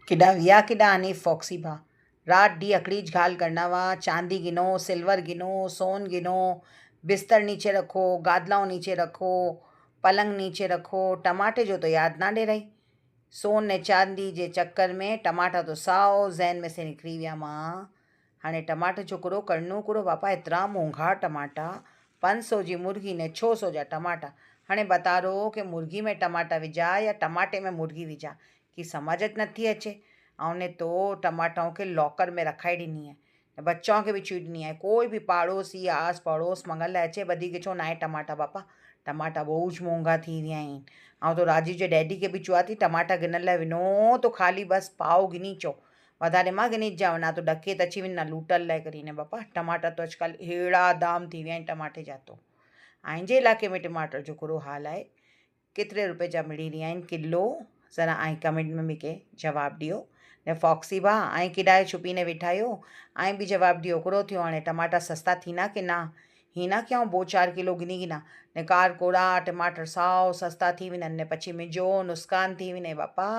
किडा विया किडा आनी फॉक्सी भा रात डी अकड़ीज घाल करना वा चांदी गिनो सिल्वर गिनो सोन गिनो बिस्तर नीचे रखो गादलाओं नीचे रखो पलंग नीचे रखो टमाटे जो तो याद ना दे रही सोन ने चांदी जे चक्कर में टमाटा तो साओ जहन में से निकरी विया मां हाणे टमाटे जो कुरो करणो कुरो पापा एतिरा मोंघा टमाटा 500 जी मुर्गी ने 600 जा टमाटा हाणे बतारो कि मुर्गी में टमाटा विझा या टमाटे में मुर्गी विझा कि समझ ज नथी अचे ऐं ने तो टमाटाओं खे लॉकर में रखाए ॾिनी आहे बच्चों खे विझी ॾिनी आहे कोई बि पाड़ोसी आस पड़ोस मंगल लाइ अचे वधीक छो न आहे टमाटा पापा टमाटा बहुत महांगा थी विया आहिनि ऐं तो राजीव जे डैडी खे बि चवां थी टमाटा गिनण लाइ वञो तो ख़ाली बसि पाव गिनी अचो वधारे मां गिनी अचिजांइ वञा तो ॾके त अची वञ न लूटल लाइ करे न पापा टमाटा तो अॼुकल्ह अहिड़ा दाम थी विया आहिनि टमाटे जा तो जे इलाइक़े में टमाटर जो कहिड़ो हाल आहे केतिरे रुपए जा मिली रहिया आहिनि किलो ज़रा कमेंट में मूंखे जवाबु ॾियो ने फॉक्सी भाउ किॾाए छुपीने वेठा आहियो बि जवाबु ॾियो हिकिड़ो थियो हाणे टमाटा सस्ता थींदा की न ही ना कयूं 2-4 किलो गिनी गिना ने कार कोड़ा टमाटर साओ सस्ता थी वञनि ने पछी मुंहिंजो नुक़सान थी वञे बापा।